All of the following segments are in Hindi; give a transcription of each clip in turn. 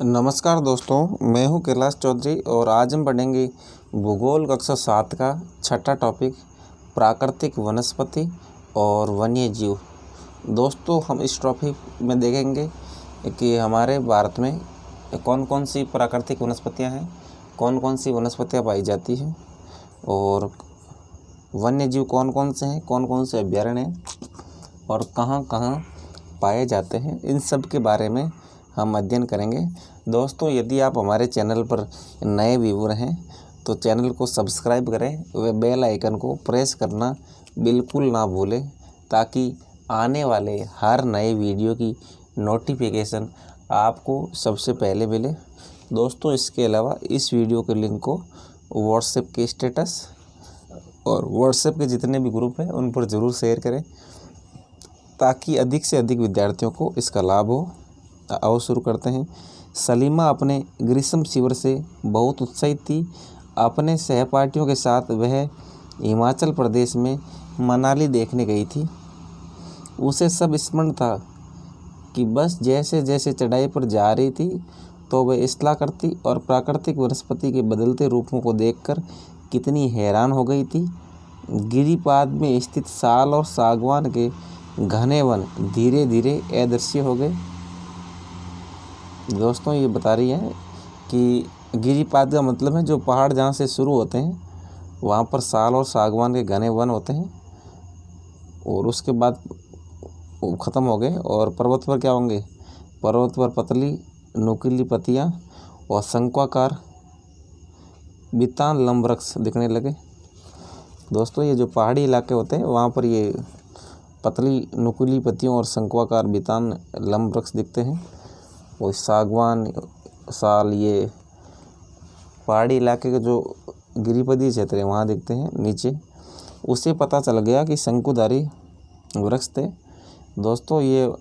नमस्कार दोस्तों, मैं हूं कैलाश चौधरी और आज हम पढ़ेंगे भूगोल कक्षा 7 का छठा टॉपिक प्राकृतिक वनस्पति और वन्य जीव। दोस्तों, हम इस टॉपिक में देखेंगे कि हमारे भारत में कौन कौन सी प्राकृतिक वनस्पतियां हैं, कौन कौन सी वनस्पतियां पाई जाती हैं और वन्य जीव कौन कौन से हैं, कौन कौन से अभयारण्य हैं और कहाँ कहाँ पाए जाते हैं। इन सब के बारे में हम अध्ययन करेंगे। दोस्तों, यदि आप हमारे चैनल पर नए व्यूअर हैं तो चैनल को सब्सक्राइब करें व बेल आइकन को प्रेस करना बिल्कुल ना भूलें ताकि आने वाले हर नए वीडियो की नोटिफिकेशन आपको सबसे पहले मिले। दोस्तों, इसके अलावा इस वीडियो के लिंक को व्हाट्सएप के स्टेटस और व्हाट्सएप के जितने भी ग्रुप हैं उन पर ज़रूर शेयर करें ताकि अधिक से अधिक विद्यार्थियों को इसका लाभ हो। आओ शुरू करते हैं। सलीमा अपने ग्रीष्म शिविर से बहुत उत्साहित थी। अपने सहपाठियों के साथ वह हिमाचल प्रदेश में मनाली देखने गई थी। उसे सब स्मरण था कि बस जैसे जैसे चढ़ाई पर जा रही थी तो वह इस्ला करती और प्राकृतिक वनस्पति के बदलते रूपों को देखकर कितनी हैरान हो गई थी। गिरिपाद में स्थित साल और सागवान के घने वन धीरे धीरे अदृश्य हो गए। दोस्तों, ये बता रही है कि गिरिपाद का मतलब है जो पहाड़ जहाँ से शुरू होते हैं वहाँ पर साल और सागवान के घने वन होते हैं और उसके बाद वो ख़त्म हो गए और पर्वत पर क्या होंगे, पर्वत पर पतली नुकीली पत्तियाँ और शंक्वाकार वितान लंब वृक्ष दिखने लगे। दोस्तों, ये जो पहाड़ी इलाके होते हैं वहाँ पर ये पतली नुकीली पत्तियों और शंक्वाकार वितान लंब वृक्ष दिखते हैं। और सागवान, साल, ये पहाड़ी इलाके के जो गिरिपदीय क्षेत्र है वहाँ दिखते हैं नीचे। उसे पता चल गया कि शंकुधारी वृक्ष थे। दोस्तों, ये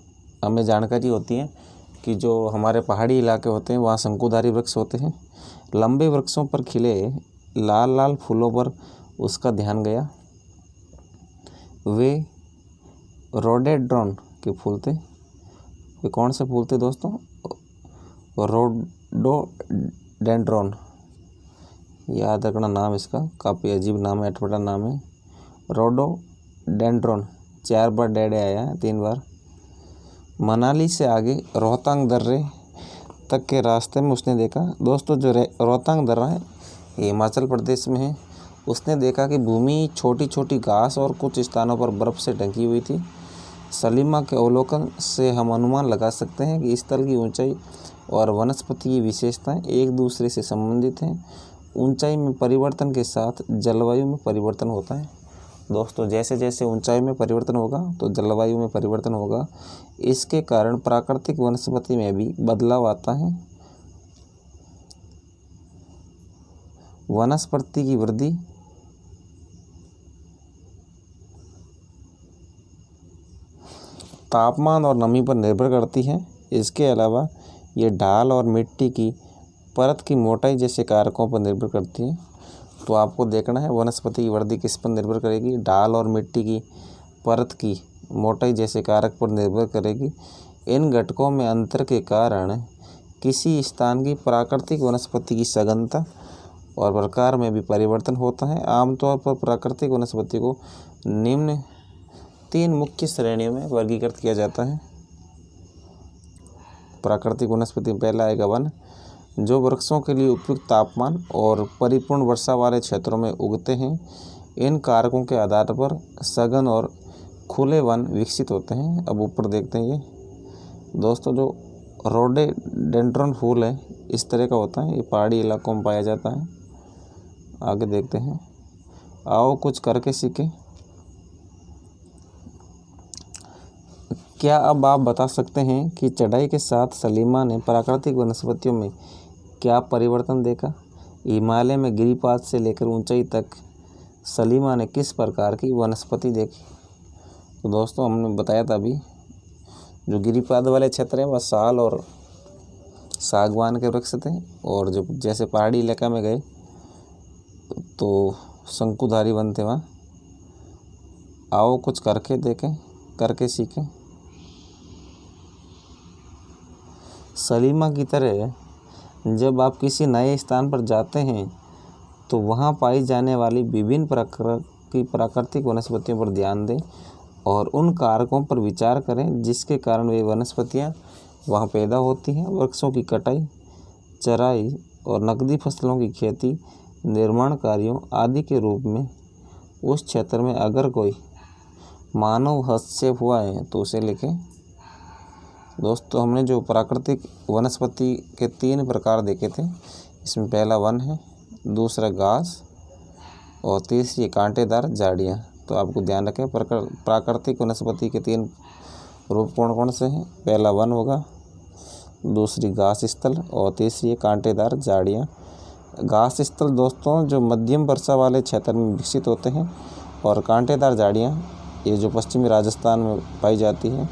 हमें जानकारी होती है कि जो हमारे पहाड़ी इलाके होते हैं वहाँ शंकुधारी वृक्ष होते हैं। लंबे वृक्षों पर खिले लाल लाल फूलों पर उसका ध्यान गया। वे रोडेड्रॉन के फूल थे। ये कौन से फूल थे दोस्तों? रोडोडेंड्रॉन। याद रखना नाम इसका, काफ़ी अजीब नाम है, अटपटा नाम है। रोडोडेंड्रॉन 4 बार डेडे आया है, 3 बार। मनाली से आगे रोहतांग दर्रे तक के रास्ते में उसने देखा। दोस्तों, जो रोहतांग दर्रा है ये हिमाचल प्रदेश में है। उसने देखा कि भूमि छोटी छोटी घास और कुछ स्थानों पर बर्फ़ से ढकी हुई थी। सलीमा के अवलोकन से हम अनुमान लगा सकते हैं कि स्थल की ऊंचाई और वनस्पति की विशेषताएं एक दूसरे से संबंधित हैं। ऊंचाई में परिवर्तन के साथ जलवायु में परिवर्तन होता है। दोस्तों, जैसे जैसे ऊंचाई में परिवर्तन होगा तो जलवायु में परिवर्तन होगा। इसके कारण प्राकृतिक वनस्पति में भी बदलाव आता है। वनस्पति की वृद्धि तापमान और नमी पर निर्भर करती है। इसके अलावा ये ढाल और मिट्टी की परत की मोटाई जैसे कारकों पर निर्भर करती है। तो आपको देखना है वनस्पति की वृद्धि किस पर निर्भर करेगी। ढाल और मिट्टी की परत की मोटाई जैसे कारक पर निर्भर करेगी। इन घटकों में अंतर के कारण किसी स्थान की प्राकृतिक वनस्पति की सघनता और प्रकार में भी परिवर्तन होता है। आमतौर पर प्राकृतिक वनस्पति को निम्न 3 मुख्य श्रेणियों में वर्गीकृत किया जाता है। प्राकृतिक वनस्पति पहला आएगा वन, जो वृक्षों के लिए उपयुक्त तापमान और परिपूर्ण वर्षा वाले क्षेत्रों में उगते हैं। इन कारकों के आधार पर सघन और खुले वन विकसित होते हैं। अब ऊपर देखते हैं। ये दोस्तों, जो रोडोडेंड्रॉन फूल है इस तरह का होता है। ये पहाड़ी इलाकों में पाया जाता है। आगे देखते हैं। आओ कुछ करके सीखें। क्या अब आप बता सकते हैं कि चढ़ाई के साथ सलीमा ने प्राकृतिक वनस्पतियों में क्या परिवर्तन देखा? हिमालय में गिरिपाद से लेकर ऊंचाई तक सलीमा ने किस प्रकार की वनस्पति देखी? तो दोस्तों, हमने बताया था अभी जो गिरिपाद वाले क्षेत्र है वह साल और सागवान के वृक्ष थे और जो जैसे पहाड़ी इलाका में गए तो शंकुधारी वन थे वहाँ। आओ कुछ करके देखें, करके सीखें। सलीमा की तरह जब आप किसी नए स्थान पर जाते हैं तो वहाँ पाई जाने वाली विभिन्न प्रकार की प्राकृतिक वनस्पतियों पर ध्यान दें और उन कारकों पर विचार करें जिसके कारण वे वनस्पतियाँ वहाँ पैदा होती हैं। वृक्षों की कटाई, चराई और नकदी फसलों की खेती, निर्माण कार्यों आदि के रूप में उस क्षेत्र में अगर कोई मानव हस्तक्षेप हुआ है तो उसे लिखें। दोस्तों, हमने जो प्राकृतिक वनस्पति के 3 प्रकार देखे थे, इसमें पहला वन है, दूसरा घास और तीसरी कांटेदार झाड़ियाँ। तो आपको ध्यान रखें, प्राकृतिक वनस्पति के 3 रूप कौन कौन से हैं। पहला वन होगा, दूसरी घास स्थल और तीसरी है कांटेदार झाड़ियाँ। घास स्थल दोस्तों जो मध्यम वर्षा वाले क्षेत्र में विकसित होते हैं, और कांटेदार झाड़ियाँ ये जो पश्चिमी राजस्थान में पाई जाती हैं।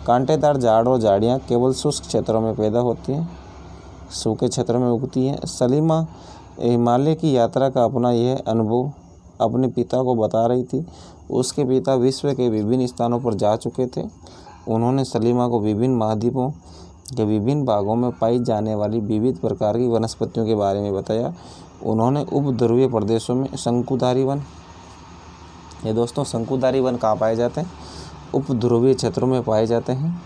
कांटेदार झाड़ और झाड़ियाँ केवल शुष्क क्षेत्रों में पैदा होती हैं, सूखे क्षेत्रों में उगती हैं। सलीमा हिमालय की यात्रा का अपना यह अनुभव अपने पिता को बता रही थी। उसके पिता विश्व के विभिन्न स्थानों पर जा चुके थे। उन्होंने सलीमा को विभिन्न महाद्वीपों के विभिन्न भागों में पाई जाने वाली विविध प्रकार की वनस्पतियों के बारे में बताया। उन्होंने उपध्रुवीय प्रदेशों में शंकुधारी वन, ये दोस्तों शंकुधारी वन कहाँ पाए जाते हैं, उपध्रुवीय क्षेत्रों में पाए जाते हैं,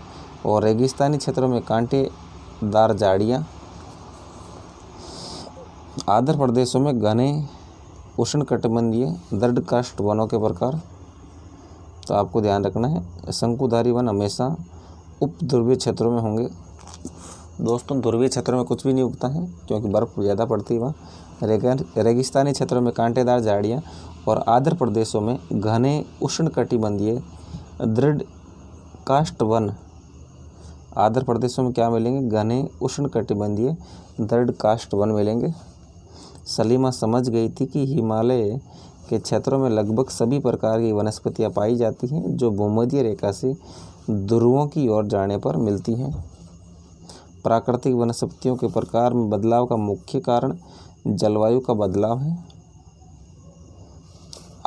और रेगिस्तानी क्षेत्रों में कांटेदार झाड़ियाँ, आर्द्र प्रदेशों में घने उष्णकटिबंधीय दृढ़काष्ठ वनों के प्रकार। तो आपको ध्यान रखना है, शंकुधारी वन हमेशा उपध्रुवीय क्षेत्रों में होंगे। दोस्तों, ध्रुवीय क्षेत्रों में कुछ भी नहीं उगता है क्योंकि बर्फ़ ज़्यादा पड़ती है वहाँ। रेगिस्तानी क्षेत्रों में कांटेदार झाड़ियाँ और आर्द्र प्रदेशों में घने उष्णकटिबंधीय दृढ़काष्ठ वन। आर्द्र प्रदेशों में क्या मिलेंगे, घने उष्णकटिबंधीय दृढ़काष्ठ वन मिलेंगे। सलीमा समझ गई थी कि हिमालय के क्षेत्रों में लगभग सभी प्रकार की वनस्पतियाँ पाई जाती हैं जो भूमध्य रेखा से ध्रुवों की ओर जाने पर मिलती हैं। प्राकृतिक वनस्पतियों के प्रकार में बदलाव का मुख्य कारण जलवायु का बदलाव है।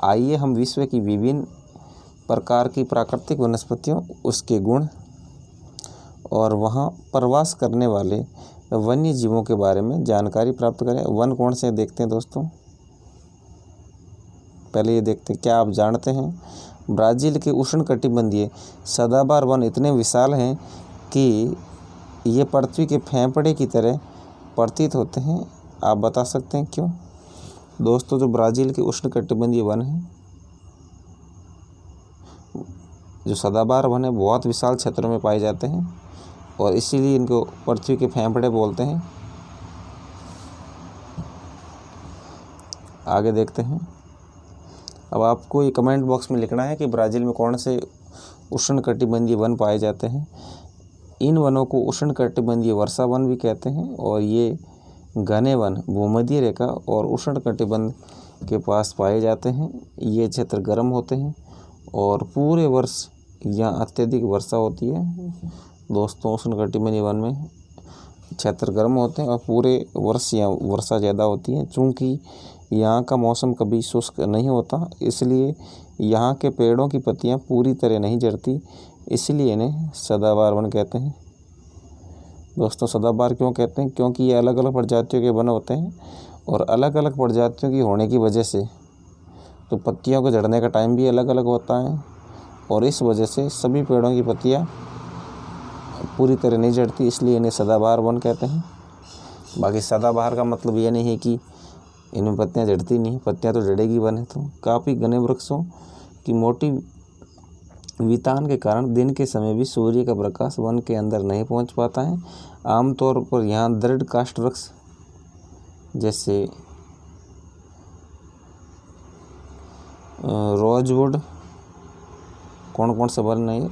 आइए हम विश्व की विभिन्न प्रकार की प्राकृतिक वनस्पतियों, उसके गुण और वहाँ प्रवास करने वाले वन्य जीवों के बारे में जानकारी प्राप्त करें। वन कौन से देखते हैं दोस्तों, पहले ये देखते हैं, क्या आप जानते हैं ब्राज़ील के उष्णकटिबंधीय सदाबहार वन इतने विशाल हैं कि ये पृथ्वी के फेफड़े की तरह प्रतीत होते हैं। आप बता सकते हैं क्यों? दोस्तों, जो ब्राज़ील के उष्णकटिबंधीय वन हैं, जो सदाबहार वन है, बहुत विशाल क्षेत्रों में पाए जाते हैं और इसीलिए इनको पृथ्वी के फेफड़े बोलते हैं। आगे देखते हैं। अब आपको ये कमेंट बॉक्स में लिखना है कि ब्राज़ील में कौन से उष्णकटिबंधीय वन पाए जाते हैं। इन वनों को उष्णकटिबंधीय वर्षा वन भी कहते हैं और ये घने वन भूमध्य रेखा और उष्णकटिबंध के पास पाए जाते हैं। ये क्षेत्र गर्म होते हैं और पूरे वर्ष यहाँ अत्यधिक वर्षा होती है। दोस्तों, उष्णकटिबंधीय वन में क्षेत्र गर्म होते हैं और पूरे वर्ष यहाँ वर्षा ज़्यादा होती है। चूँकि यहाँ का मौसम कभी शुष्क नहीं होता, इसलिए यहाँ के पेड़ों की पत्तियाँ पूरी तरह नहीं झड़ती, इसलिए इन्हें सदाबहार वन कहते हैं। दोस्तों, सदाबहार क्यों कहते हैं? क्योंकि ये अलग अलग प्रजातियों के वन होते हैं और अलग अलग प्रजातियों की होने की वजह से तो पत्तियों के झड़ने का टाइम भी अलग अलग होता है और इस वजह से सभी पेड़ों की पत्तियाँ पूरी तरह नहीं झड़ती, इसलिए इन्हें सदाबहार वन कहते हैं। बाकी सदाबहार का मतलब ये नहीं है कि इनमें पत्तियाँ झड़ती नहीं, पत्तियाँ तो झड़ेगी वन है तो। काफ़ी घने वृक्षों की मोटी वितान के कारण दिन के समय भी सूर्य का प्रकाश वन के अंदर नहीं पहुंच पाता है। आमतौर पर यहाँ दृढ़काष्ठ वृक्ष जैसे रोजवुड, कौन कौन से वन है,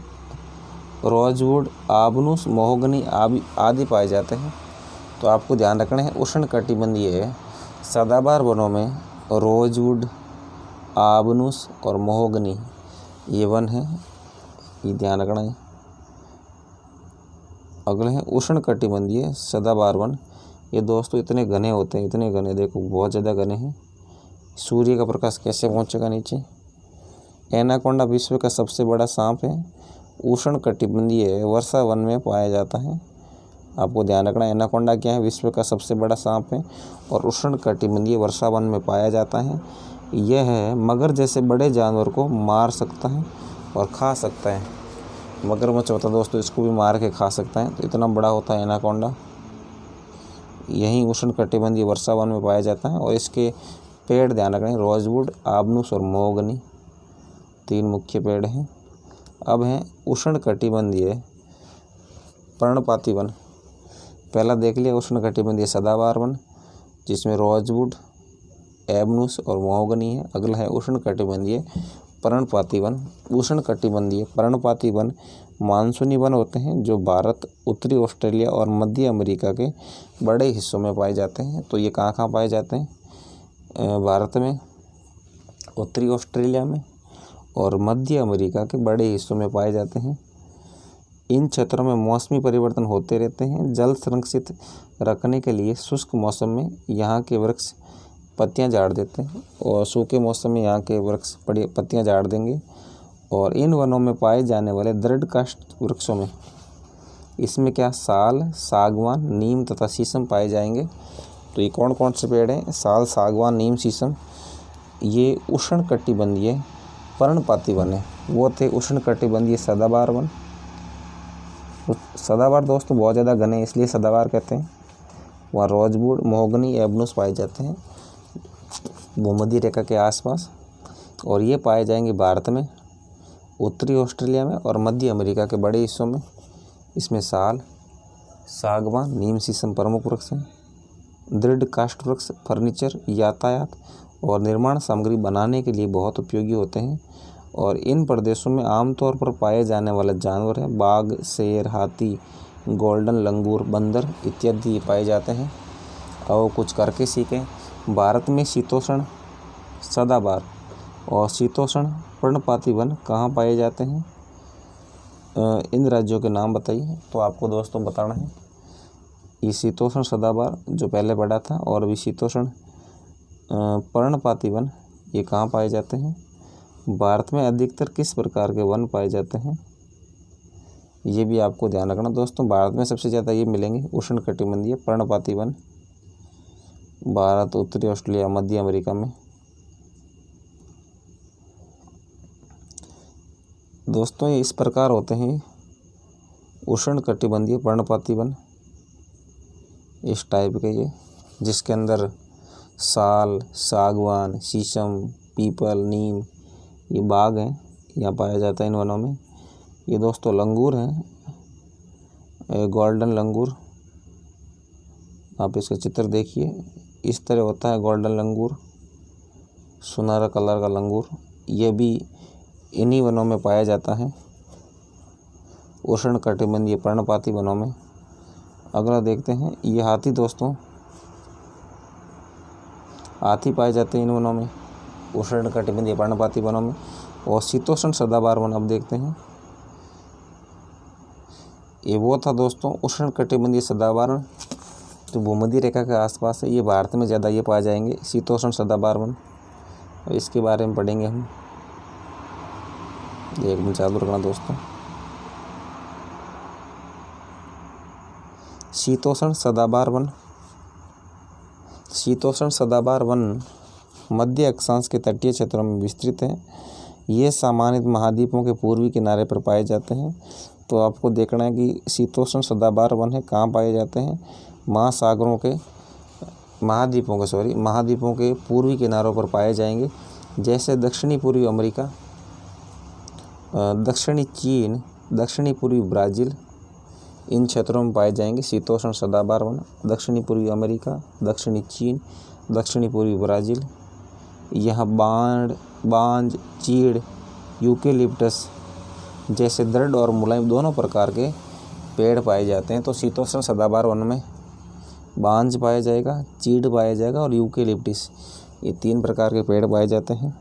रोजवुड, आबनूस, महोगनी आदि पाए जाते हैं। तो आपको ध्यान रखना है, उष्णकटिबंधीय सदाबहार वनों में रोजवुड, आबनूस और महोगनी ये वन है, ये ध्यान रखना है। अगले हैं उष्णकटिबंधीय सदाबहार वन। ये दोस्तों इतने घने होते हैं, इतने घने, देखो बहुत ज़्यादा घने हैं। सूर्य का प्रकाश कैसे पहुंचेगा नीचे। एनाकोंडा विश्व का सबसे बड़ा सांप है, उष्णकटिबंधीय वर्षा वन में पाया जाता है। आपको ध्यान रखना, एनाकोंडा क्या है, विश्व का सबसे बड़ा सांप है और उष्णकटिबंधीय वर्षा वन में पाया जाता है। यह मगर जैसे बड़े जानवर को मार सकता है और खा सकता है। मगरमच्छ होता है दोस्तों, इसको भी मार के खा सकता है, तो इतना बड़ा होता है एनाकोंडा। यहीं उष्णकटिबंधीय वर्षा वन में पाया जाता है। और इसके पेड़ ध्यान रखना, रोजवुड, आबनूस और महोगनी, 3 मुख्य पेड़ हैं। अब हैं उष्णकटिबंधीय पर्णपाती वन। पहला देख लिया उष्णकटिबंधीय सदाबहार वन, जिसमें रोजवुड, एबनूस और महोगनी है। अगला है उष्णकटिबंधीय पर्णपाती वन। उष्णकटिबंधीय पर्णपाती वन मानसूनी वन होते हैं जो भारत, उत्तरी ऑस्ट्रेलिया और मध्य अमेरिका के बड़े हिस्सों में पाए जाते हैं। तो ये कहाँ कहाँ पाए जाते हैं? भारत में, उत्तरी ऑस्ट्रेलिया में और मध्य अमेरिका के बड़े हिस्सों में पाए जाते हैं। इन क्षेत्रों में मौसमी परिवर्तन होते रहते हैं। जल संरक्षित रखने के लिए शुष्क मौसम में यहाँ के वृक्ष पत्तियाँ झाड़ देते हैं और सूखे मौसम में यहाँ के वृक्ष पत्तियाँ झाड़ देंगे। और इन वनों में पाए जाने वाले दृढ़ काष्ठ वृक्षों में, इसमें क्या, साल, सागवान, नीम तथा शीशम पाए जाएंगे। तो ये कौन कौन से पेड़ हैं? साल, सागवान, नीम, शीशम। ये उष्णकटिबंधीय पर्णपाती वन है। वो थे उष्णकटिबंधीय सदाबहार वन। सदाबहार दोस्तों बहुत ज़्यादा घने, इसलिए सदाबहार कहते हैं। वहाँ रोजवुड, महोगनी, एबनूस पाए जाते हैं भूमध्य रेखा के आसपास। और ये पाए जाएंगे भारत में, उत्तरी ऑस्ट्रेलिया में और मध्य अमेरिका के बड़े हिस्सों में। इसमें साल, सागवान, नीम, शीशम प्रमुख वृक्ष हैं। दृढ़ काष्ठ वृक्ष फर्नीचर, यातायात और निर्माण सामग्री बनाने के लिए बहुत उपयोगी होते हैं। और इन प्रदेशों में आमतौर पर पाए जाने वाले जानवर हैं बाघ, शेर, हाथी, गोल्डन लंगूर, बंदर इत्यादि पाए जाते हैं। और कुछ करके सीखें। भारत में शीतोष्ण सदाबहार और शीतोष्ण पर्णपाती वन कहाँ पाए जाते हैं? इन राज्यों के नाम बताइए। तो आपको दोस्तों बताना है, ये शीतोष्ण सदाबहार जो पहले पढ़ा था और अभी शीतोष्ण पर्णपाती वन, ये कहाँ पाए जाते हैं? भारत में अधिकतर किस प्रकार के वन पाए जाते हैं? ये भी आपको ध्यान रखना दोस्तों। भारत में सबसे ज़्यादा ये मिलेंगे उष्णकटिबंधीय पर्णपाती वन, भारत, उत्तरी ऑस्ट्रेलिया, मध्य अमेरिका में। दोस्तों ये इस प्रकार होते हैं उष्णकटिबंधीय पर्णपाती वन, इस टाइप के ये, जिसके अंदर साल, सागवान, शीशम, पीपल, नीम, ये बाग हैं, यहाँ पाया जाता है इन वनों में। ये दोस्तों लंगूर हैं, गोल्डन लंगूर। आप इसका चित्र देखिए, इस तरह होता है गोल्डन लंगूर, सुनहरा कलर का लंगूर। ये भी इन्हीं वनों में पाया जाता है, उष्णकटिबंधीय पर्णपाती वनों में। अगला देखते हैं, ये हाथी दोस्तों, हाथी पाए जाते हैं इन वनों में, उष्णकटिबंधीय पर्णपाती वनों में। और शीतोष्ण सदाबहार वन अब देखते हैं। ये वो था दोस्तों उष्णकटिबंधीय सदाबहार वन जो भूमध्य रेखा के आसपास है। ये भारत में ज़्यादा ये पाए जाएंगे, शीतोष्ण सदाबहार वन। और इसके बारे में पढ़ेंगे हम। एक मिनट चालू रखना दोस्तों। शीतोष्ण सदाबहार वन। शीतोष्ण सदाबहार वन मध्य अक्षांश के तटीय क्षेत्रों में विस्तृत है। ये सामान्य महाद्वीपों के पूर्वी किनारे पर पाए जाते हैं। तो आपको देखना है कि शीतोष्ण सदाबहार वन है कहाँ पाए जाते हैं? महाद्वीपों के पूर्वी किनारों पर पाए जाएंगे, जैसे दक्षिणी पूर्वी अमेरिका, दक्षिणी चीन, दक्षिणी पूर्वी ब्राज़ील, इन क्षेत्रों में पाए जाएंगे शीतोष्ण सदाबहार वन। दक्षिणी पूर्वी अमेरिका, दक्षिणी चीन, दक्षिणी पूर्वी ब्राज़ील। यहाँ बांज, चीड़, यूकेलिप्टस जैसे दृढ़ और मुलायम दोनों प्रकार के पेड़ पाए जाते हैं। तो शीतोष्ण सदाबहार वन में बांज पाया जाएगा, चीड़ पाया जाएगा और यूकेलिप्टस, ये 3 प्रकार के पेड़ पाए जाते हैं।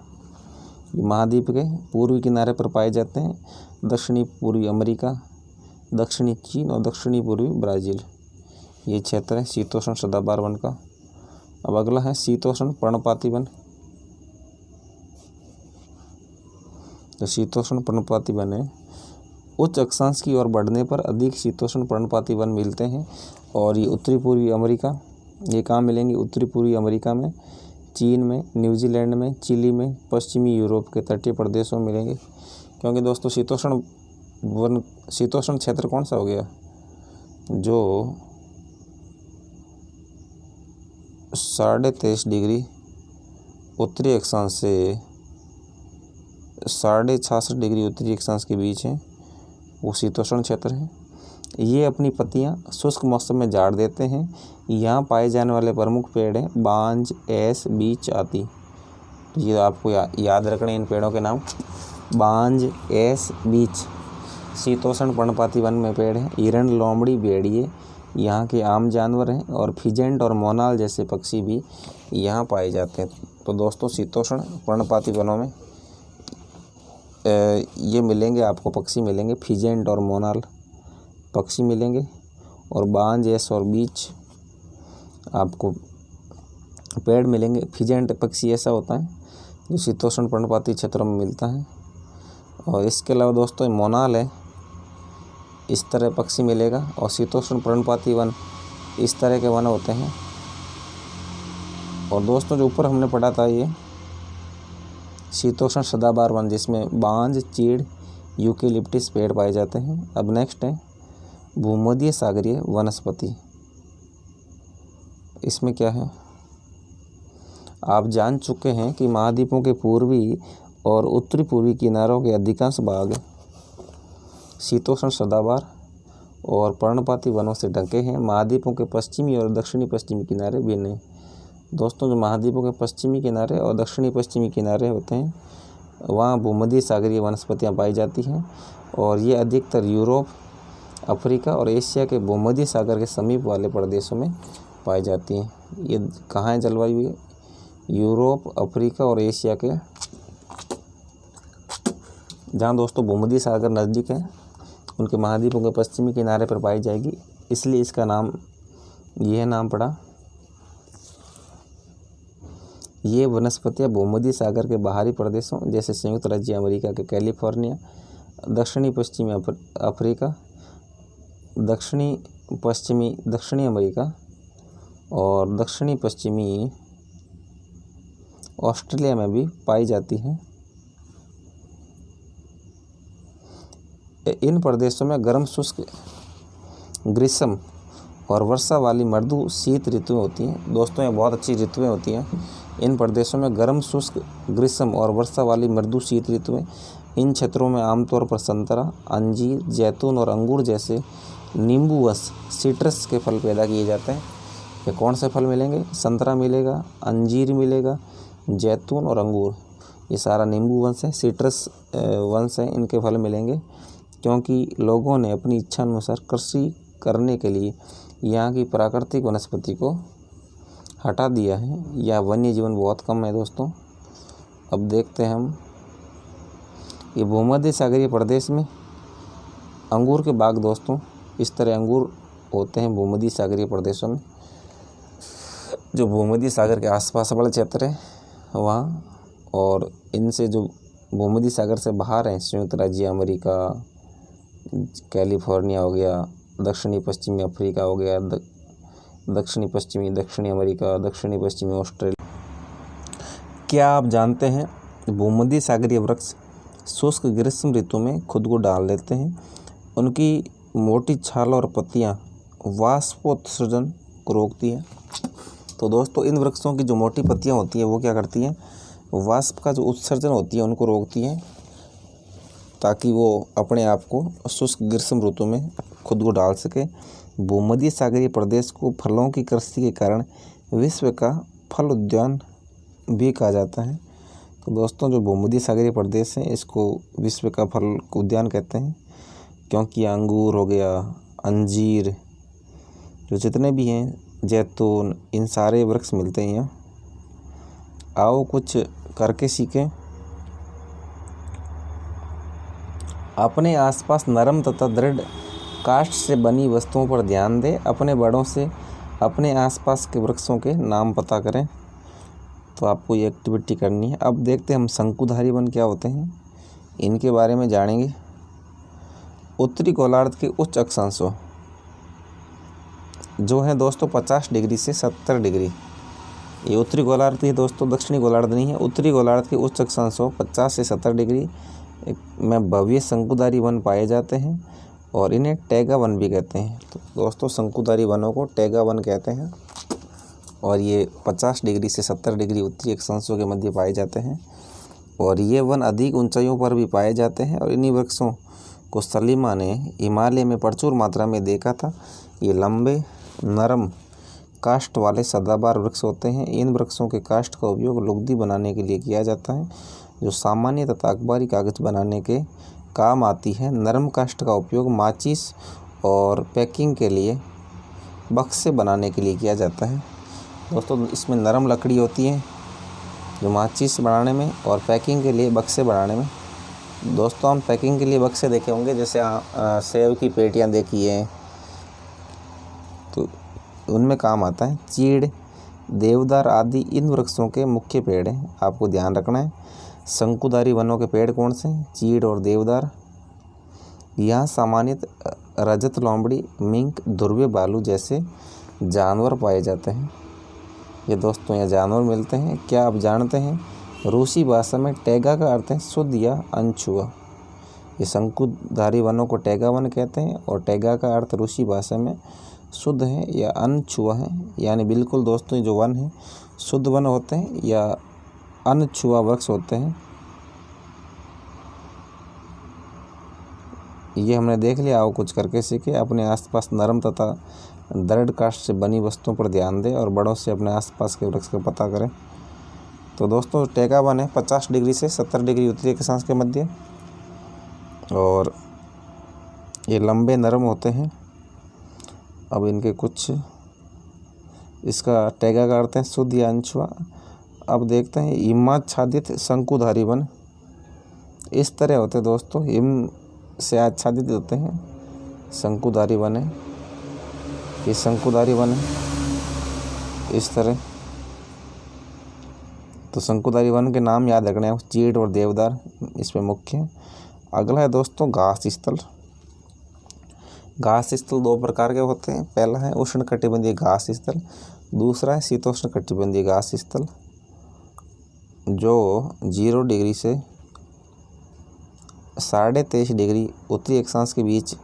ये महाद्वीप के पूर्वी किनारे पर पाए जाते हैं, दक्षिणी पूर्वी अमेरिका, दक्षिणी चीन और दक्षिणी पूर्वी ब्राज़ील। ये क्षेत्र है शीतोष्ण सदाबहार वन का। अब अगला है शीतोष्ण पर्णपाती वन। तो शीतोष्ण पर्णपाती वन है उच्च अक्षांश की ओर बढ़ने पर अधिक शीतोष्ण पर्णपाती वन मिलते हैं और ये उत्तरी पूर्वी अमेरिका, ये कहाँ मिलेंगे? उत्तरी पूर्वी अमेरिका में, चीन में, न्यूजीलैंड में, चिली में, पश्चिमी यूरोप के तटीय प्रदेशों में मिलेंगे। क्योंकि दोस्तों शीतोष्ण क्षेत्र कौन सा हो गया? जो 23.5 डिग्री उत्तरी अक्षांश से 66.5 डिग्री उत्तरी अक्षांश के बीच है, वो शीतोष्ण क्षेत्र है। ये अपनी पत्तियां शुष्क मौसम में झाड़ देते हैं। यहाँ पाए जाने वाले प्रमुख पेड़ हैं बांज, एस, बीच आदि। तो ये आपको याद रखने इन पेड़ों के नाम। बांज, एस, बीच शीतोष्ण पर्णपाती वन में पेड़ हैं। हिरण, लोमड़ी, भेड़िए यहाँ के आम जानवर हैं और फिजेंट और मोनाल जैसे पक्षी भी यहाँ पाए जाते हैं। तो दोस्तों शीतोष्ण पर्णपाती वनों में ये मिलेंगे आपको, पक्षी मिलेंगे, फिजेंट और मोनाल पक्षी मिलेंगे और बांज, एस और बीच आपको पेड़ मिलेंगे। फिजेंट पक्षी ऐसा होता है जो शीतोष्ण पर्णपाती क्षेत्रों में मिलता है। और इसके अलावा दोस्तों मोनाल है, इस तरह पक्षी मिलेगा। और शीतोष्ण पर्णपाती वन इस तरह के वन होते हैं। और दोस्तों जो ऊपर हमने पढ़ा था ये शीतोष्ण सदाबहार वन, जिसमें बांज, चीड़, यूकेलिप्टिस पेड़ पाए जाते हैं। अब नेक्स्ट है भूमध्य सागरीय वनस्पति। इसमें क्या है? आप जान चुके हैं कि महाद्वीपों के पूर्वी और उत्तरी पूर्वी किनारों के अधिकांश भाग शीतोष्ण सदाबहार और पर्णपाती वनों से ढके हैं। महाद्वीपों के पश्चिमी और दक्षिणी पश्चिमी किनारे भिन्न हैं। दोस्तों जो महाद्वीपों के पश्चिमी किनारे और दक्षिणी पश्चिमी किनारे होते हैं वहाँ भूमध्य सागरीय वनस्पतियाँ पाई जाती हैं और ये अधिकतर यूरोप, अफ्रीका और एशिया के भूमध्य सागर के समीप वाले प्रदेशों में पाई जाती हैं। ये कहाँ है जलवायु? ये यूरोप, अफ्रीका और एशिया के, जहाँ दोस्तों भूमध्य सागर नज़दीक है उनके महाद्वीपों के पश्चिमी किनारे पर पाई जाएगी, इसलिए इसका नाम यह नाम पड़ा। ये वनस्पतियाँ भूमध्य सागर के बाहरी प्रदेशों जैसे संयुक्त राज्य अमेरिका के कैलिफोर्निया, दक्षिणी पश्चिमी अफ्रीका, दक्षिणी अमेरिका और दक्षिणी पश्चिमी ऑस्ट्रेलिया में भी पाई जाती हैं। इन प्रदेशों में गर्म शुष्क ग्रीष्म और वर्षा वाली मृदु शीत ऋतुएं होती हैं। दोस्तों ये बहुत अच्छी ऋतुएं होती हैं। इन प्रदेशों में गर्म शुष्क ग्रीष्म और वर्षा वाली मृदु शीत ऋतुएं। इन क्षेत्रों में आमतौर पर संतरा, अंजीर, जैतून और अंगूर जैसे नींबूवश सिट्रस के फल पैदा किए जाते हैं। ये कौन से फल मिलेंगे? संतरा मिलेगा, अंजीर मिलेगा, जैतून और अंगूर, ये सारा नींबू वंश है, सिट्रस वंश है, इनके फल मिलेंगे। क्योंकि लोगों ने अपनी इच्छा अनुसार कृषि करने के लिए यहाँ की प्राकृतिक वनस्पति को हटा दिया है या वन्य जीवन बहुत कम है दोस्तों। अब देखते हैं हम ये भूमध्य सागरीय प्रदेश में अंगूर के बाग। दोस्तों इस तरह अंगूर होते हैं भूमध्य सागरीय प्रदेशों में, जो भूमध्य सागर के आसपास वाले क्षेत्र है वहाँ। और इनसे जो भूमध्य सागर से बाहर हैं संयुक्त राज्य अमेरिका, कैलिफोर्निया हो गया, दक्षिणी पश्चिमी अफ्रीका हो गया, दक्षिणी अमेरिका, दक्षिणी पश्चिमी ऑस्ट्रेलिया। क्या आप जानते हैं भूमध्य सागरीय वृक्ष शुष्क ग्रीष्म ऋतु में खुद को डाल लेते हैं। उनकी मोटी छाल और पत्तियां वाष्पोत्सर्जन को रोकती हैं। तो दोस्तों इन वृक्षों की जो मोटी पत्तियां होती हैं वो क्या करती हैं? वाष्प का जो उत्सर्जन होती है उनको रोकती हैं, ताकि वो अपने आप को शुष्क ग्रीष्म ऋतु में खुद को डाल सके। भूमध्य सागरीय प्रदेश को फलों की कृषि के कारण विश्व का फल उद्यान भी कहा जाता है। तो दोस्तों जो भूमध्य सागरीय प्रदेश है इसको विश्व का फल उद्यान कहते हैं, क्योंकि अंगूर हो गया, अंजीर, जो जितने भी हैं, जैतून, इन सारे वृक्ष मिलते हैं यहाँ। आओ कुछ करके सीखें। अपने आसपास नरम तथा दृढ़ काष्ठ से बनी वस्तुओं पर ध्यान दें। अपने बड़ों से अपने आसपास के वृक्षों के नाम पता करें। तो आपको ये एक्टिविटी करनी है। अब देखते हैं हम शंकुधारी वन क्या होते हैं, इनके बारे में जानेंगे। उत्तरी गोलार्ध के उच्च अक्षांशों जो है दोस्तों 50 डिग्री से 70 डिग्री, ये उत्तरी गोलार्ध है दोस्तों, दक्षिणी गोलार्ध नहीं है। उत्तरी गोलार्ध के उच्च अक्षांशों 50 से 70 डिग्री में भव्य शंकुधारी वन पाए जाते हैं और इन्हें टैगा वन भी कहते हैं। तो दोस्तों शंकुधारी वनों को टैगा वन कहते हैं और ये 50 डिग्री से 70 डिग्री उत्तरी अक्षांशों के मध्य पाए जाते हैं और ये वन अधिक ऊंचाइयों पर भी पाए जाते हैं और इन्हीं वृक्षों को सलीमा ने हिमालय में प्रचुर मात्रा में देखा था। ये लंबे नरम काष्ठ वाले सदाबहार वृक्ष होते हैं। इन वृक्षों के काष्ठ का उपयोग लुगदी बनाने के लिए किया जाता है जो सामान्य तथा अखबारी कागज बनाने के काम आती है। नरम काष्ठ का उपयोग माचिस और पैकिंग के लिए बक्से बनाने के लिए किया जाता है। दोस्तों इसमें नरम लकड़ी होती है जो माचिस बनाने में और पैकिंग के लिए बक्से बनाने में। दोस्तों हम पैकिंग के लिए बक्से देखे होंगे, जैसे सेब की पेटियां देखी हैं, तो उनमें काम आता है। चीड़, देवदार आदि इन वृक्षों के मुख्य पेड़ हैं, आपको ध्यान रखना है। शंकुधारी वनों के पेड़ कौन से? चीड़ और देवदार। यहाँ सामान्यतः रजत लोमड़ी, मिंक, ध्रुवीय भालू जैसे जानवर पाए जाते हैं। ये दोस्तों यहाँ जानवर मिलते हैं। क्या आप जानते हैं रूसी भाषा में टैगा का अर्थ है शुद्ध या अनछुआ। ये शंकुधारी वनों को टैगा वन कहते हैं और टैगा का अर्थ रूसी भाषा में शुद्ध है या अनछुआ है, यानी बिल्कुल दोस्तों जो वन है शुद्ध वन होते हैं या अनछुआ वृक्ष होते हैं। ये हमने देख लिया। आओ कुछ करके सीखे। अपने आसपास नरम तथा दृढ़ काष्ठ से बनी वस्तुओं पर ध्यान दें और बड़ों से अपने आसपास के वृक्ष का पता करें। तो दोस्तों टैगा वन है 50 डिग्री से 70 डिग्री उत्तरी अक्षांश के मध्य और ये लंबे नरम होते हैं। अब इनके कुछ, इसका टैगा का अर्थ है शुद्ध या अनछुआ। अब देखते हैं हिमाच्छादित शंकुधारी वन इस तरह होते हैं दोस्तों, हिम से आच्छादित होते हैं। शंकुधारी वन है, ये शंकुधारी वन है इस तरह। तो शंकुधारी वन के नाम याद रखने हैं, चीड़ और देवदार इसमें मुख्य है। अगला है दोस्तों घास स्थल। घास स्थल दो प्रकार के होते हैं। पहला है उष्णकटिबंधीय घास स्थल, दूसरा है शीतोष्णकटिबंधीय घास स्थल जो 0 डिग्री से 23.5 डिग्री उत्तरी अक्षांश के बीच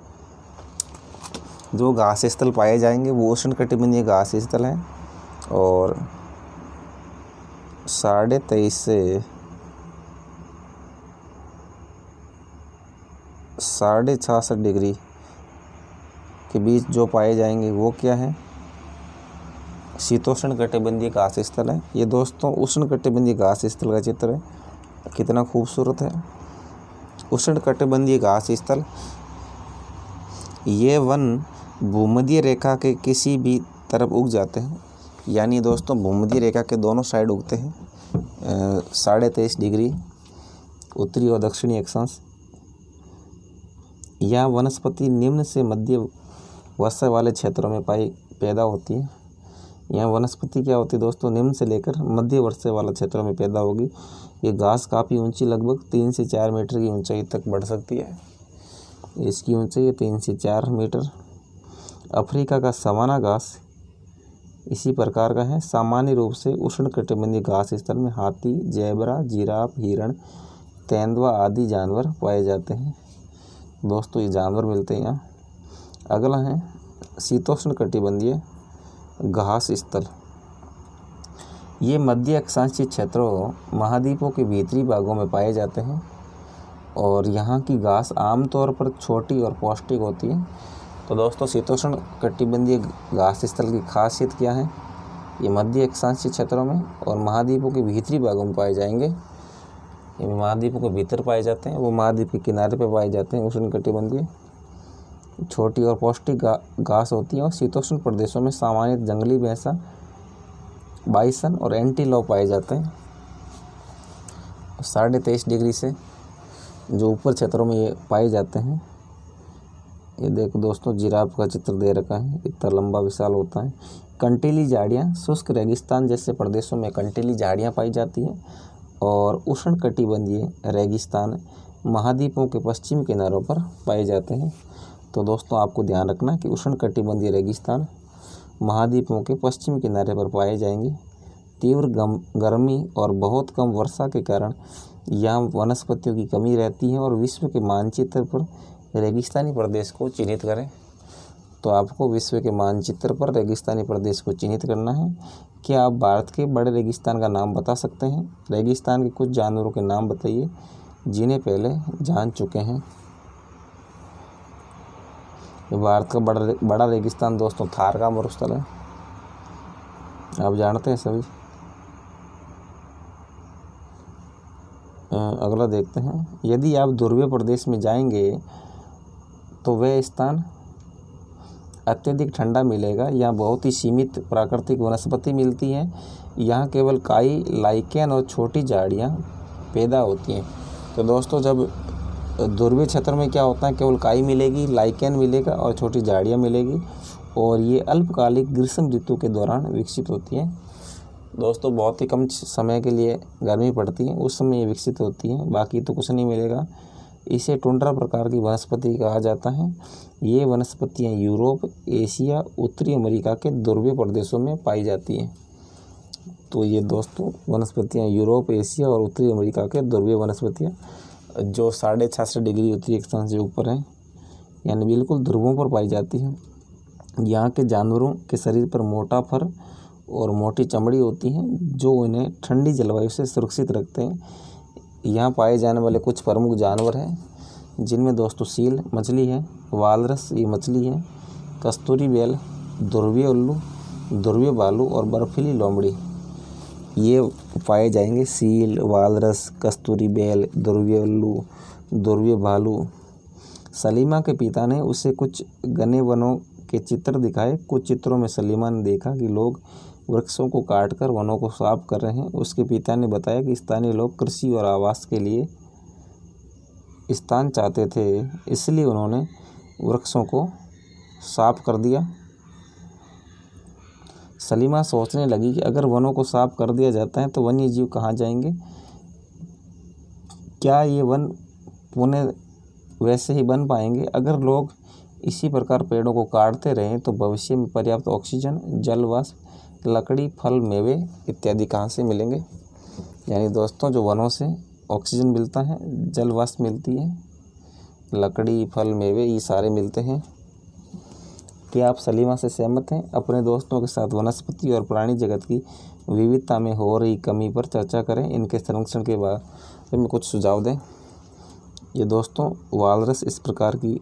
जो घास स्थल पाए जाएंगे वो उष्णकटिबंधीय घास स्थल हैं और 23.5 से 66.5 डिग्री के बीच जो पाए जाएंगे वो क्या है? शीतोष्णकटिबंधीय घास स्थल है। ये दोस्तों उष्णकटिबंधीय घास स्थल का चित्र है, कितना खूबसूरत है। उष्णकटिबंधीय घास स्थल ये वन भूमध्य रेखा के किसी भी तरफ उग जाते हैं, यानी दोस्तों भूमध्य रेखा के दोनों साइड उगते हैं 23.5 डिग्री उत्तरी और दक्षिणी अक्षांश। यह वनस्पति निम्न से मध्य वर्षा वाले क्षेत्रों में पैदा होती है। यह वनस्पति क्या होती है दोस्तों? निम्न से लेकर मध्य वर्षा वाला क्षेत्रों में पैदा होगी। ये घास काफ़ी ऊंची, लगभग 3 से 4 मीटर की ऊंचाई तक बढ़ सकती है। इसकी ऊंचाई 3 से 4 मीटर। अफ्रीका का सवाना घास इसी प्रकार का है। सामान्य रूप से उष्णकटिबंधीय घास स्थल में हाथी, ज़ेबरा, जिराफ, हिरण, तेंदुआ आदि जानवर पाए जाते हैं। दोस्तों ये जानवर मिलते हैं यहाँ। अगला है शीतोष्णकटिबंधीय घास स्थल। ये मध्य अक्षांशीय क्षेत्रों, महाद्वीपों के भीतरी भागों में पाए जाते हैं और यहाँ की घास आमतौर पर छोटी और पौष्टिक होती है। तो दोस्तों शीतोष्णकटिबंधीय घास स्थल की खासियत क्या है? ये मध्य अक्षांशीय क्षेत्रों में और महाद्वीपों के भीतरी भागों में पाए जाएंगे। ये महाद्वीपों के भीतर पाए जाते हैं, वो महाद्वीप के किनारे पर पाए जाते हैं। उष्णकटिबंधीय छोटी और पौष्टिक घास होती है और शीतोष्ण प्रदेशों में सामान्य जंगली भैंसा, बाइसन और एंटीलोप पाए जाते हैं। 23.5 डिग्री से जो ऊपर क्षेत्रों में ये पाए जाते हैं। ये देखो दोस्तों जिराफ का चित्र दे रखा है, इतना लंबा विशाल होता है। कंटीली झाड़ियाँ, शुष्क रेगिस्तान जैसे प्रदेशों में कंटीली झाड़ियाँ पाई जाती हैं और उष्णकटिबंधीय रेगिस्तान महाद्वीपों के पश्चिमी किनारों पर पाए जाते हैं। तो दोस्तों आपको ध्यान रखना कि उष्णकटिबंधीय रेगिस्तान महाद्वीपों के पश्चिमी किनारे पर पाए जाएंगे। तीव्र गर्मी और बहुत कम वर्षा के कारण यहाँ वनस्पतियों की कमी रहती है और विश्व के मानचित्र पर रेगिस्तानी प्रदेश को चिन्हित करें। तो आपको विश्व के मानचित्र पर रेगिस्तानी प्रदेश को चिन्हित करना है। क्या आप भारत के बड़े रेगिस्तान का नाम बता सकते हैं? रेगिस्तान के कुछ जानवरों के नाम बताइए जिन्हें पहले जान चुके हैं। भारत का बड़ा रेगिस्तान दोस्तों थार का मरुस्थल है, आप जानते हैं सभी। अगला देखते हैं, यदि आप ध्रुवीय प्रदेश में जाएंगे तो वह स्थान अत्यधिक ठंडा मिलेगा। यहाँ बहुत ही सीमित प्राकृतिक वनस्पति मिलती हैं। यहाँ केवल काई, लाइकेन और छोटी झाड़ियाँ पैदा होती हैं। तो दोस्तों जब ध्रुवीय क्षेत्र में क्या होता है, केवल काई मिलेगी, लाइकेन मिलेगा और छोटी झाड़ियाँ मिलेगी, और ये अल्पकालिक ग्रीष्म ऋतु के दौरान विकसित होती हैं। दोस्तों बहुत ही कम समय के लिए गर्मी पड़ती है, उस समय ये विकसित होती हैं, बाकी तो कुछ नहीं मिलेगा। इसे टुंड्रा प्रकार की वनस्पति कहा जाता है। ये वनस्पतियाँ यूरोप, एशिया, उत्तरी अमेरिका के ध्रुवीय प्रदेशों में पाई जाती हैं। तो ये दोस्तों वनस्पतियाँ यूरोप, एशिया और उत्तरी अमेरिका के ध्रुवीय वनस्पतियाँ जो 66.5 डिग्री उत्तरी अक्षांश से ऊपर हैं, यानी बिल्कुल ध्रुवों पर पाई जाती हैं। यहाँ के जानवरों के शरीर पर मोटा फर और मोटी चमड़ी होती हैं जो उन्हें ठंडी जलवायु से सुरक्षित रखते हैं। यहाँ पाए जाने वाले कुछ प्रमुख जानवर हैं जिनमें दोस्तों सील मछली है, वालरस ये मछली है, कस्तूरी बैल, ध्रुवीय उल्लू, ध्रुवीय भालू और बर्फीली लोमड़ी ये पाए जाएंगे। सील, वालरस, कस्तूरी बैल, ध्रुवीय उल्लू, ध्रुवीय भालू। सलीमा के पिता ने उसे कुछ घने वनों के चित्र दिखाए। कुछ चित्रों में सलीमा ने देखा कि लोग वृक्षों को काटकर वनों को साफ कर रहे हैं। उसके पिता ने बताया कि स्थानीय लोग कृषि और आवास के लिए स्थान चाहते थे, इसलिए उन्होंने वृक्षों को साफ कर दिया। सलीमा सोचने लगी कि अगर वनों को साफ कर दिया जाता है तो वन्य जीव कहाँ जाएंगे? क्या ये वन पुनः वैसे ही बन पाएंगे? अगर लोग इसी प्रकार पेड़ों को काटते रहें तो भविष्य में पर्याप्त ऑक्सीजन, जल वाष्प, लकड़ी, फल, मेवे इत्यादि कहाँ से मिलेंगे? यानी दोस्तों जो वनों से ऑक्सीजन मिलता है, जल वाष्प मिलती है, लकड़ी, फल, मेवे ये सारे मिलते हैं। क्या आप सलीमा से सहमत हैं? अपने दोस्तों के साथ वनस्पति और प्राणी जगत की विविधता में हो रही कमी पर चर्चा करें। इनके संरक्षण के बारे में कुछ सुझाव दें। ये दोस्तों वालरस इस प्रकार की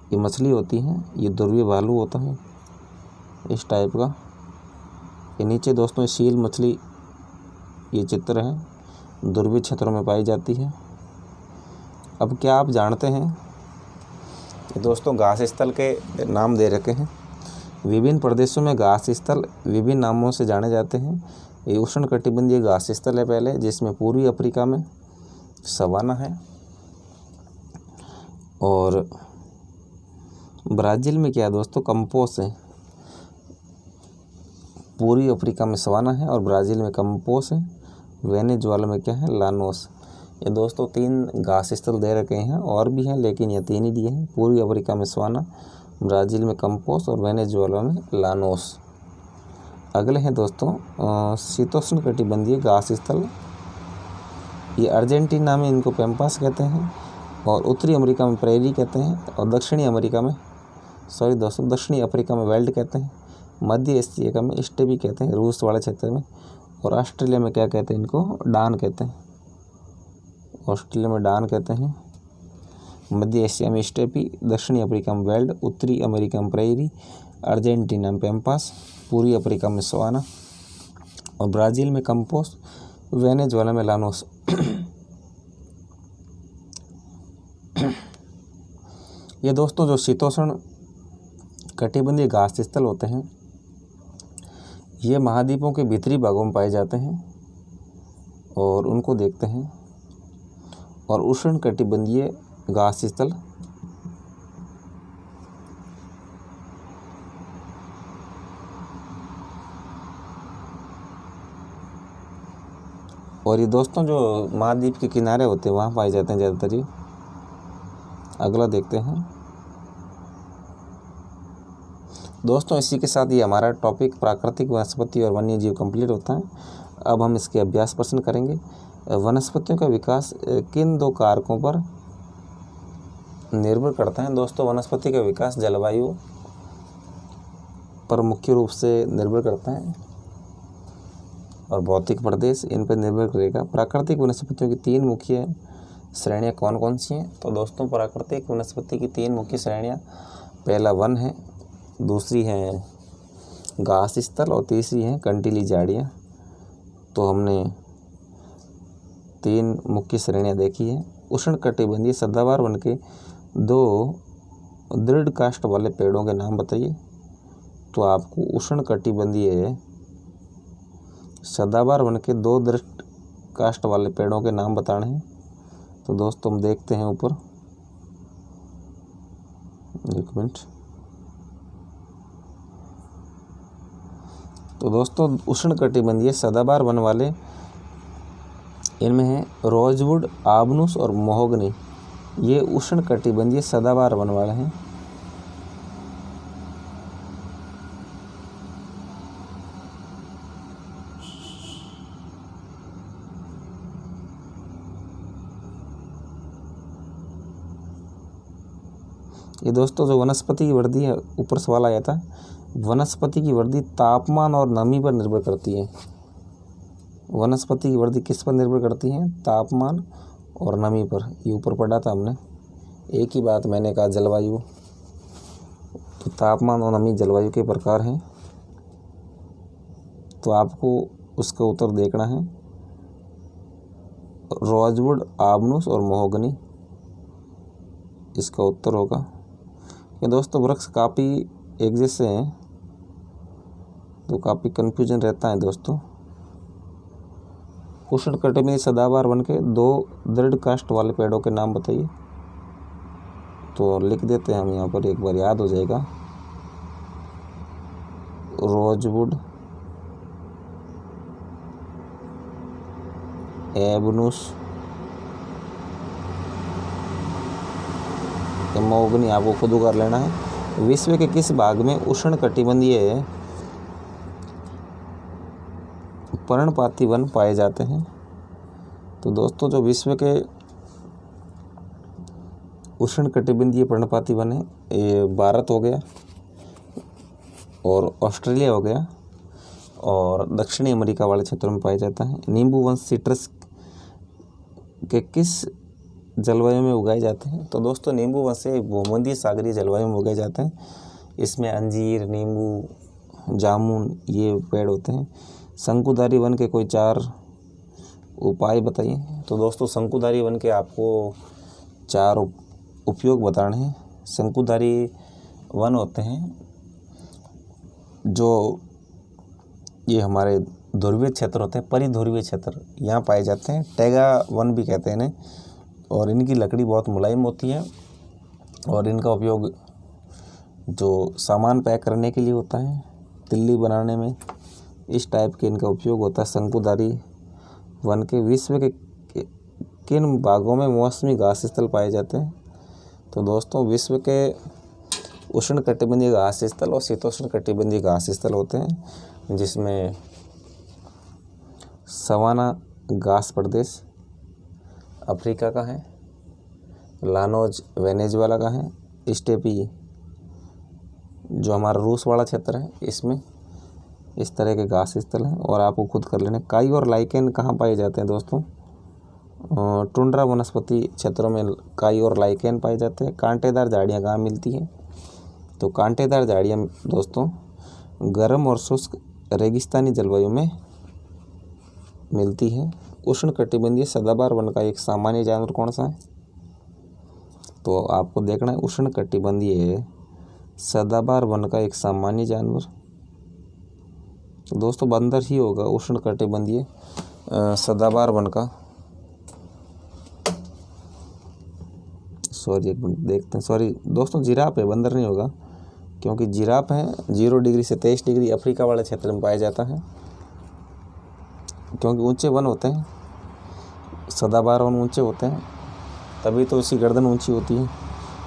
ये मछली होती हैं। ये ध्रुवीय भालू होता है इस टाइप का। ये नीचे दोस्तों सील मछली ये चित्र है, ध्रुवीय क्षेत्रों में पाई जाती है। अब क्या आप जानते हैं कि दोस्तों घास स्थल के नाम दे रखे हैं। विभिन्न प्रदेशों में घास स्थल विभिन्न नामों से जाने जाते हैं। ये उष्णकटिबंधीय घास स्थल है पहले, जिसमें पूर्वी अफ्रीका में सवाना है और ब्राज़ील में क्या है दोस्तों, कंपोस है। पूर्वी अफ्रीका में सवाना है और ब्राज़ील में कंपोस है। वेनेजुएला में क्या है, लानोस। ये दोस्तों 3 घास स्थल दे रखे हैं, और भी हैं लेकिन ये 3 ही दिए हैं। पूर्वी अफ्रीका में सवाना, ब्राज़ील में कंपोस और वेनेजुएला में लानोस। अगले हैं दोस्तों शीतोष्ण कटिबंधीय घास स्थल। ये अर्जेंटीना में इनको पैम्पास कहते हैं और उत्तरी अमेरिका में प्रेरी कहते हैं और दक्षिणी अफ्रीका में वेल्ड कहते हैं। मध्य एशिया में स्टेपी कहते हैं, रूस वाले क्षेत्र में। और ऑस्ट्रेलिया में क्या कहते हैं, इनको डान कहते हैं। ऑस्ट्रेलिया में डान कहते हैं, मध्य एशिया में स्टेपी, दक्षिणी अफ्रीका में वेल्ड, उत्तरी अमेरिका में प्रेरी, अर्जेंटीना में पैम्पास, पूर्वी अफ्रीका में सवाना और ब्राज़ील में कंपोस, वेनेजुएला में लानोस। ये दोस्तों जो शीतोष्ण कटिबंधीय घास स्थल होते हैं ये महाद्वीपों के भीतरी भागों में पाए जाते हैं और उनको देखते हैं। और उष्ण कटिबंधीय घास स्थल और ये दोस्तों जो महाद्वीप के किनारे होते हैं वहाँ पाए जाते हैं ज़्यादातर ये। अगला देखते हैं दोस्तों। इसी के साथ ये हमारा टॉपिक प्राकृतिक वनस्पति और वन्य जीव कंप्लीट होता है। अब हम इसके अभ्यास प्रश्न करेंगे। वनस्पतियों का विकास किन दो कारकों पर निर्भर करता है? दोस्तों वनस्पति का विकास जलवायु पर मुख्य रूप से निर्भर करता है और भौतिक प्रदेश इन पर निर्भर करेगा। प्राकृतिक वनस्पतियों की 3 मुख्य श्रेणियाँ कौन कौन सी हैं? तो दोस्तों प्राकृतिक वनस्पति की 3 मुख्य श्रेणियाँ, पहला वन है, दूसरी है घास स्थल और तीसरी है कंटीली झाड़ियाँ। तो हमने 3 मुख्य श्रेणियाँ देखी हैं। उष्णकटिबंधीय सदाबहार वन के 2 दृढ़ काष्ठ वाले पेड़ों के नाम बताइए। तो आपको उष्णकटिबंधीय सदाबहार वन के 2 दृढ़ काष्ठ वाले पेड़ों के नाम बताने हैं। तो दोस्तों हम देखते हैं ऊपर, एक मिनट। तो दोस्तों उष्णकटिबंधीय सदाबहार वन वाले इनमें है रोजवुड, आबनूस और महोगनी। ये उष्णकटिबंधीय सदाबहार वन वाले हैं। ये दोस्तों जो वनस्पति की वृद्धि है, ऊपर सवाल आया था, वनस्पति की वृद्धि तापमान और नमी पर निर्भर करती है। वनस्पति की वृद्धि किस पर निर्भर करती है? तापमान और नमी पर। ये ऊपर पढ़ा था हमने, एक ही बात मैंने कहा, जलवायु। तो तापमान और नमी जलवायु के प्रकार हैं। तो आपको उसका उत्तर देखना है, रोजवुड, आबनूस और महोगनी इसका उत्तर होगा। ये दोस्तों वृक्ष काफ़ी एक जैसे हैं तो काफ़ी कन्फ्यूजन रहता है दोस्तों। उष्णकटिबंधीय सदाबहार वन के 2 दृढ़ काष्ठ वाले पेड़ों के नाम बताइए। तो लिख देते हैं हम यहाँ पर, एक बार याद हो जाएगा। रोजवुड, एबनूस, महोगनी आपको खुद कर लेना है। विश्व के किस भाग में उष्णकटिबंधीय पर्णपाती वन पाए जाते हैं? तो दोस्तों जो विश्व के उष्णकटिबंधीय पर्णपाती वन है, ये भारत हो गया और ऑस्ट्रेलिया हो गया और दक्षिणी अमेरिका वाले क्षेत्रों में पाया जाता है। नींबू वन सिट्रस के किस जलवायु में उगाए जाते हैं? तो दोस्तों नींबू वन से भूमध्य सागरीय जलवायु में उगाए जाते हैं। इसमें अंजीर, नींबू, जामुन ये पेड़ होते हैं। शंकुधारी वन के कोई 4 उपाय बताइए। तो दोस्तों शंकुधारी वन के आपको 4 उपयोग बताने हैं। शंकुधारी वन होते हैं जो ये हमारे ध्रुवीय क्षेत्र होते हैं, परिध्रुवीय क्षेत्र, यहाँ पाए जाते हैं। टैगा वन भी कहते हैं इन्हें। और इनकी लकड़ी बहुत मुलायम होती है और इनका उपयोग जो सामान पैक करने के लिए होता है, तिल्ली बनाने में, इस टाइप के इनका उपयोग होता है। शंकुधारी वन के विश्व के किन भागों में मौसमी घास स्थल पाए जाते हैं? तो दोस्तों विश्व के उष्णकटिबंधीय घास स्थल और शीतोष्णकटिबंधीय घास स्थल होते हैं, जिसमें सवाना घास प्रदेश अफ्रीका का है, लानोज वेनेजुएला का है, स्टेपी जो हमारा रूस वाला क्षेत्र है, इसमें इस तरह के घास स्थल हैं। और आपको खुद कर लेना। काई और लाइकेन कहाँ पाए जाते हैं दोस्तों? टुंड्रा वनस्पति क्षेत्रों में काई और लाइकेन पाए जाते हैं। कांटेदार झाड़ियाँ कहाँ मिलती हैं? तो कांटेदार झाड़ियाँ दोस्तों गर्म और शुष्क रेगिस्तानी जलवायु में मिलती है। उष्णकटिबंधीय सदाबहार वन का एक सामान्य जानवर कौन सा है? तो आपको देखना है उष्णकटिबंधीय सदाबहार वन का एक सामान्य जानवर, तो दोस्तों बंदर ही होगा उष्णकटिबंधीय सदाबहार वन का। सॉरी एक मिनट देखते हैं, सॉरी दोस्तों जिराफ है, बंदर नहीं होगा, क्योंकि जिराफ है 0 डिग्री से 23 डिग्री अफ्रीका वाले क्षेत्र में पाया जाता है, क्योंकि ऊंचे वन होते हैं सदाबहार वन ऊंचे होते हैं, तभी तो इसकी गर्दन ऊंची होती है।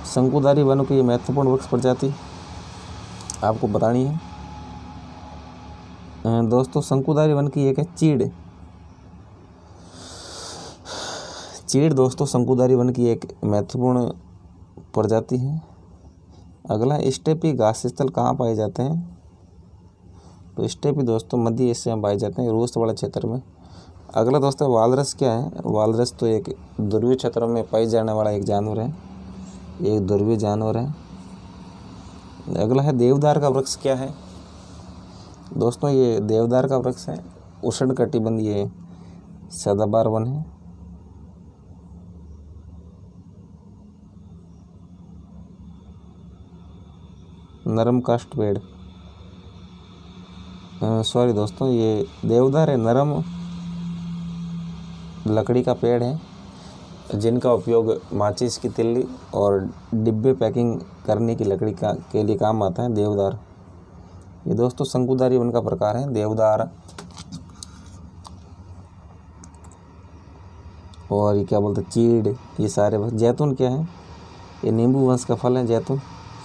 शंकुधारी वनों की महत्वपूर्ण वृक्ष प्रजाति आपको बतानी है। दोस्तों शंकुधारी वन की एक है चीड़। चीड़ दोस्तों शंकुधारी वन की एक महत्वपूर्ण प्रजाति है। अगला स्टेपी घास स्थल कहाँ पाए जाते हैं? तो स्टेपी दोस्तों मध्य एशिया में पाए जाते हैं, रूस वाले क्षेत्र में। अगला दोस्तों वालरस क्या है? वालरस तो एक ध्रुवीय क्षेत्रों में पाई जाने वाला एक जानवर है, एक ध्रुवीय जानवर है। अगला है देवदार का वृक्ष क्या है? दोस्तों ये देवदार का वृक्ष है, उष्णकटिबंधीय सदाबहार वन है। नरम काष्ठ पेड़, सॉरी दोस्तों ये देवदार है, नरम लकड़ी का पेड़ है, जिनका उपयोग माचिस की तिल्ली और डिब्बे पैकिंग करने की लकड़ी के लिए काम आता है देवदार। ये दोस्तों शंकुधारी वन का प्रकार है देवदार। और ये क्या बोलते हैं चीड़, ये सारे। जैतून क्या है? ये नींबू वंश का फल है जैतून,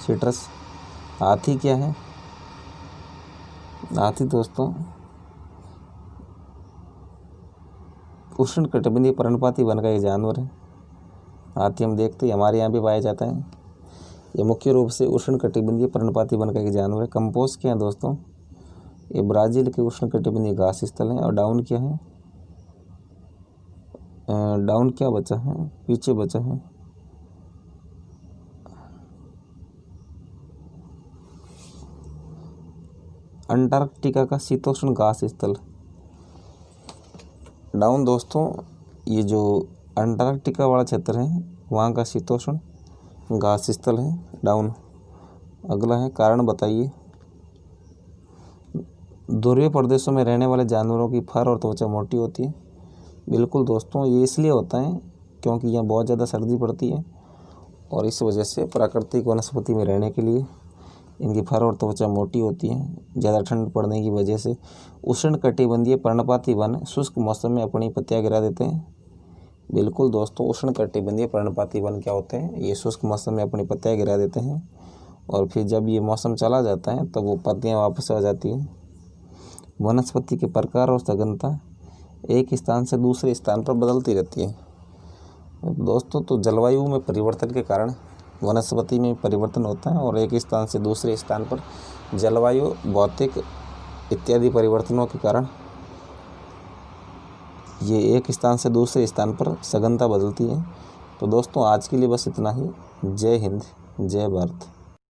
सिट्रस। हाथी क्या है? हाथी दोस्तों उष्णकटिबंधीय पर्णपाती वन का एक जानवर है। हाथी हम देखते ही हमारे यहाँ भी पाया जाता है। ये मुख्य रूप से उष्णकटिबंधीय पर्णपाती वन का एक जानवर है। कंपोज क्या है दोस्तों? ये ब्राज़ील के उष्णकटिबंधीय घास स्थल है। और डाउन क्या है? डाउन क्या बचा है? पीछे बचा है। अंटार्कटिका का शीतोष्ण घास स्थल। डाउन दोस्तों ये जो अंटार्कटिका वाला क्षेत्र है वहाँ का शीतोष्ण घास स्थल है डाउन। अगला है कारण बताइए। ध्रुवीय प्रदेशों में रहने वाले जानवरों की फर और त्वचा मोटी होती है। बिल्कुल दोस्तों ये इसलिए होता है क्योंकि यहाँ बहुत ज़्यादा सर्दी पड़ती है और इस वजह से प्राकृतिक वनस्पति में रहने के लिए इनकी फर और त्वचा मोटी होती है। ज़्यादा ठंड पड़ने की वजह से उष्णकटिबंधीय पर्णपाती वन शुष्क मौसम में अपनी पत्तियां गिरा देते हैं। बिल्कुल दोस्तों उष्णकटिबंधीय पर्णपाती वन क्या होते हैं? ये शुष्क मौसम में अपनी पत्तियां गिरा देते हैं और फिर जब ये मौसम चला जाता है तब वो पत्तियां वापस आ जाती हैं। वनस्पति के प्रकार और सघनता एक स्थान से दूसरे स्थान पर बदलती रहती है। दोस्तों तो जलवायु में परिवर्तन के कारण वनस्पति में परिवर्तन होता है और एक स्थान से दूसरे स्थान पर जलवायु, भौतिक इत्यादि परिवर्तनों के कारण ये एक स्थान से दूसरे स्थान पर सघनता बदलती है। तो दोस्तों आज के लिए बस इतना ही। जय हिंद, जय भारत।